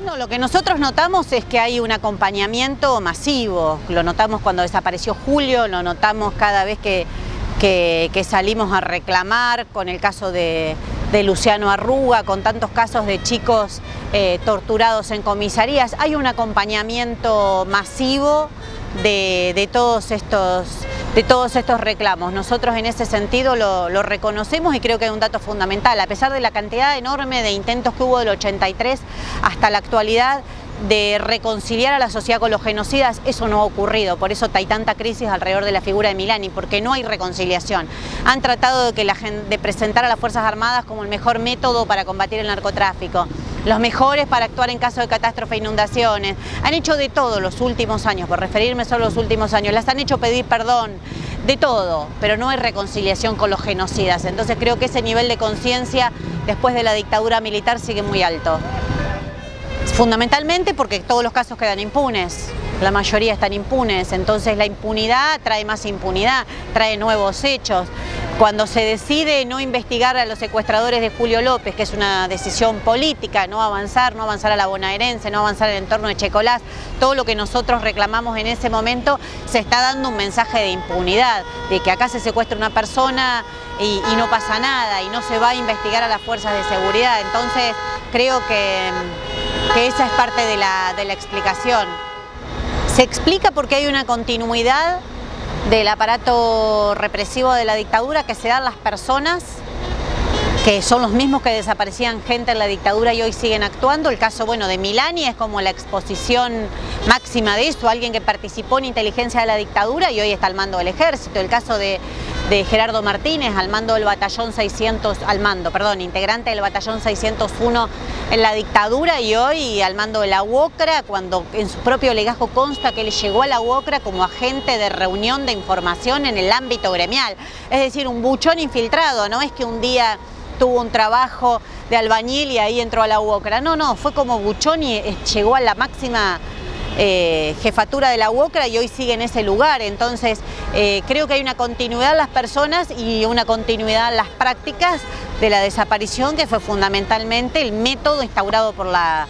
No, lo que nosotros notamos es que hay un acompañamiento masivo. Lo notamos cuando desapareció Julio, lo notamos cada vez que salimos a reclamar, con el caso de Luciano Arruga, con tantos casos de chicos torturados en comisarías. Hay un acompañamiento masivo de todos estos reclamos. Nosotros en ese sentido lo reconocemos y creo que hay un dato fundamental. A pesar de la cantidad enorme de intentos que hubo del 83 hasta la actualidad de reconciliar a la sociedad con los genocidas, eso no ha ocurrido. Por eso hay tanta crisis alrededor de la figura de Milani, porque no hay reconciliación. Han tratado de presentar a las Fuerzas Armadas como el mejor método para combatir el narcotráfico, los mejores para actuar en caso de catástrofe e inundaciones. Han hecho de todo los últimos años, por referirme solo a los últimos años, las han hecho pedir perdón, de todo, pero no hay reconciliación con los genocidas. Entonces creo que ese nivel de conciencia después de la dictadura militar sigue muy alto. Fundamentalmente porque todos los casos quedan impunes, la mayoría están impunes, entonces la impunidad trae más impunidad, trae nuevos hechos. Cuando se decide no investigar a los secuestradores de Julio López, que es una decisión política, no avanzar a la bonaerense, no avanzar en el entorno de Checolás, todo lo que nosotros reclamamos en ese momento, se está dando un mensaje de impunidad, de que acá se secuestra una persona y no pasa nada, y no se va a investigar a las fuerzas de seguridad. Entonces creo que esa es parte de la explicación. Se explica porque hay una continuidad del aparato represivo de la dictadura que se dan las personas que son los mismos que desaparecían gente en la dictadura y hoy siguen actuando. El caso, bueno, de Milani es como la exposición máxima de eso, alguien que participó en inteligencia de la dictadura y hoy está al mando del ejército. El caso de Gerardo Martínez, al mando del batallón 600, integrante del batallón 601 en la dictadura y hoy al mando de la UOCRA, cuando en su propio legajo consta que él llegó a la UOCRA como agente de reunión de información en el ámbito gremial. Es decir, un buchón infiltrado, no es que un día tuvo un trabajo de albañil y ahí entró a la UOCRA. No, fue como buchón y llegó a la máxima jefatura de la UOCRA y hoy sigue en ese lugar. Entonces creo que hay una continuidad en las personas y una continuidad en las prácticas de la desaparición, que fue fundamentalmente el método instaurado por la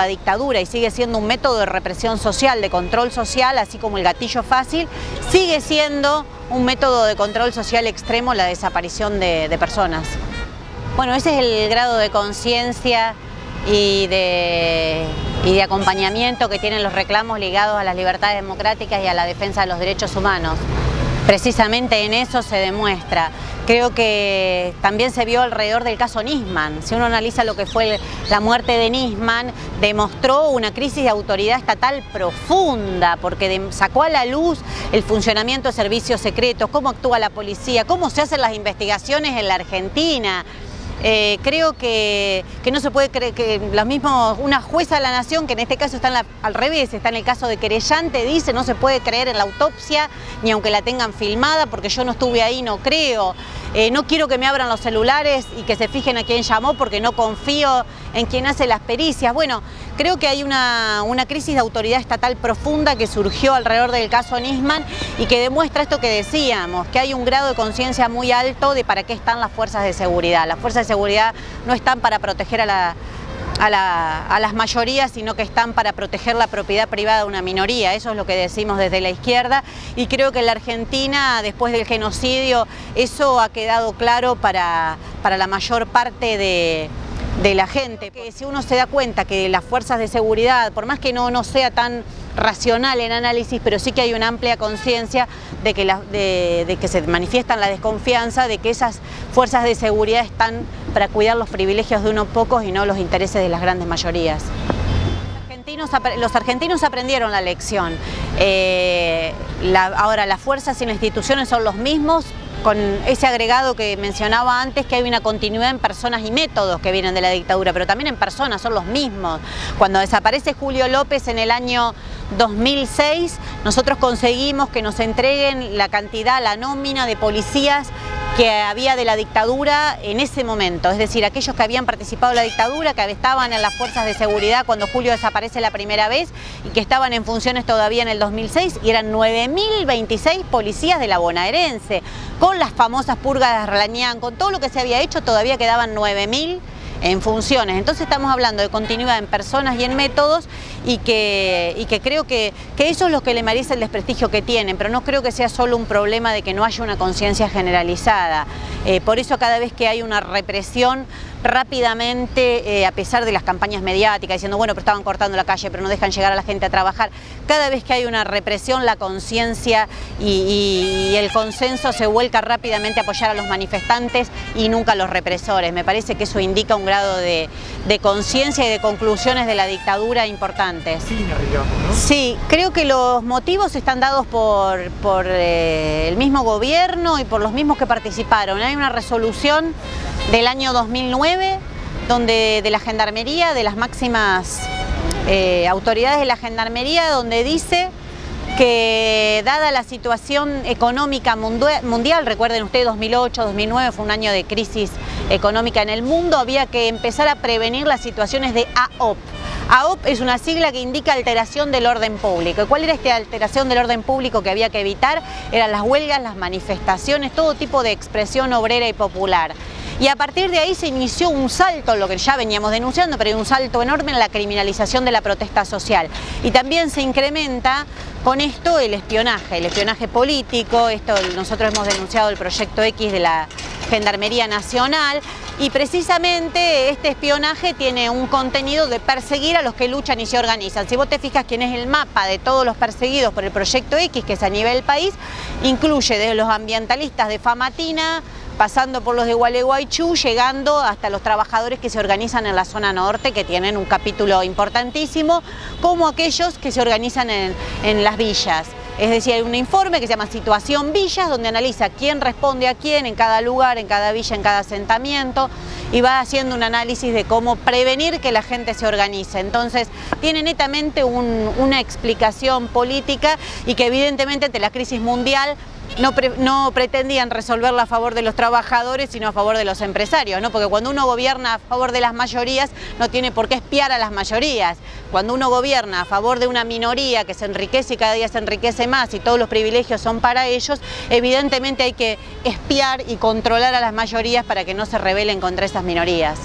dictadura y sigue siendo un método de represión social, de control social, así como el gatillo fácil, sigue siendo un método de control social extremo la desaparición de personas. Bueno, ese es el grado de conciencia y de acompañamiento que tienen los reclamos ligados a las libertades democráticas y a la defensa de los derechos humanos. Precisamente en eso se demuestra. Creo que también se vio alrededor del caso Nisman. Si uno analiza lo que fue la muerte de Nisman, demostró una crisis de autoridad estatal profunda, porque sacó a la luz el funcionamiento de servicios secretos, cómo actúa la policía, cómo se hacen las investigaciones en la Argentina. Creo que no se puede creer que una jueza de la nación, que en este caso está al revés, está en el caso de querellante, dice no se puede creer en la autopsia, ni aunque la tengan filmada, porque yo no estuve ahí, no creo. No quiero que me abran los celulares y que se fijen a quién llamó porque no confío en quien hace las pericias. Bueno, creo que hay una crisis de autoridad estatal profunda que surgió alrededor del caso Nisman y que demuestra esto que decíamos, que hay un grado de conciencia muy alto de para qué están las fuerzas de seguridad. Las fuerzas de seguridad no están para proteger a las mayorías, sino que están para proteger la propiedad privada de una minoría. Eso es lo que decimos desde la izquierda y creo que en la Argentina, después del genocidio, eso ha quedado claro para la mayor parte de la gente. Que si uno se da cuenta que las fuerzas de seguridad, por más que no sea tan racional en análisis, pero sí que hay una amplia conciencia de que se manifiesta la desconfianza de que esas fuerzas de seguridad están para cuidar los privilegios de unos pocos y no los intereses de las grandes mayorías. Los argentinos aprendieron la lección. Ahora las fuerzas y las instituciones son los mismos, con ese agregado que mencionaba antes, que hay una continuidad en personas y métodos que vienen de la dictadura, pero también en personas, son los mismos. Cuando desaparece Julio López en el año 2006, nosotros conseguimos que nos entreguen la cantidad, la nómina de policías que había de la dictadura en ese momento, es decir, aquellos que habían participado en la dictadura, que estaban en las fuerzas de seguridad cuando Julio desaparece la primera vez y que estaban en funciones todavía en el 2006, y eran 9.026 policías de la bonaerense, con las famosas purgas de Arlañán, con todo lo que se había hecho todavía quedaban 9.000 en funciones. Entonces estamos hablando de continuidad en personas y en métodos y que creo que eso es lo que le merece el desprestigio que tienen, pero no creo que sea solo un problema de que no haya una conciencia generalizada. Por eso cada vez que hay una represión, rápidamente, a pesar de las campañas mediáticas, diciendo, bueno, pero estaban cortando la calle, pero no dejan llegar a la gente a trabajar, cada vez que hay una represión, la conciencia y el consenso se vuelca rápidamente a apoyar a los manifestantes y nunca a los represores. Me parece que eso indica un grado de conciencia y de conclusiones de la dictadura importantes. Sí, creo que los motivos están dados por el mismo gobierno y por los mismos que participaron. Hay una resolución del año 2009, donde de la Gendarmería, de las máximas autoridades de la Gendarmería, donde dice que dada la situación económica mundial, recuerden ustedes 2008, 2009 fue un año de crisis económica en el mundo, había que empezar a prevenir las situaciones de AOP. AOP es una sigla que indica alteración del orden público. ¿Y cuál era esta alteración del orden público que había que evitar? Eran las huelgas, las manifestaciones, todo tipo de expresión obrera y popular. Y a partir de ahí se inició un salto, lo que ya veníamos denunciando, pero hay un salto enorme en la criminalización de la protesta social. Y también se incrementa con esto el espionaje político. Nosotros hemos denunciado el Proyecto X de la Gendarmería Nacional y precisamente este espionaje tiene un contenido de perseguir a los que luchan y se organizan. Si vos te fijas quién es el mapa de todos los perseguidos por el Proyecto X, que es a nivel país, incluye desde los ambientalistas de Famatina, pasando por los de Gualeguaychú, llegando hasta los trabajadores que se organizan en la zona norte, que tienen un capítulo importantísimo, como aquellos que se organizan en las villas. Es decir, hay un informe que se llama Situación Villas, donde analiza quién responde a quién en cada lugar, en cada villa, en cada asentamiento, y va haciendo un análisis de cómo prevenir que la gente se organice. Entonces, tiene netamente una explicación política y que evidentemente ante la crisis mundial no pretendían resolverla a favor de los trabajadores, sino a favor de los empresarios, ¿no? Porque cuando uno gobierna a favor de las mayorías, no tiene por qué espiar a las mayorías. Cuando uno gobierna a favor de una minoría que se enriquece y cada día se enriquece más y todos los privilegios son para ellos, evidentemente hay que espiar y controlar a las mayorías para que no se rebelen contra esas minorías.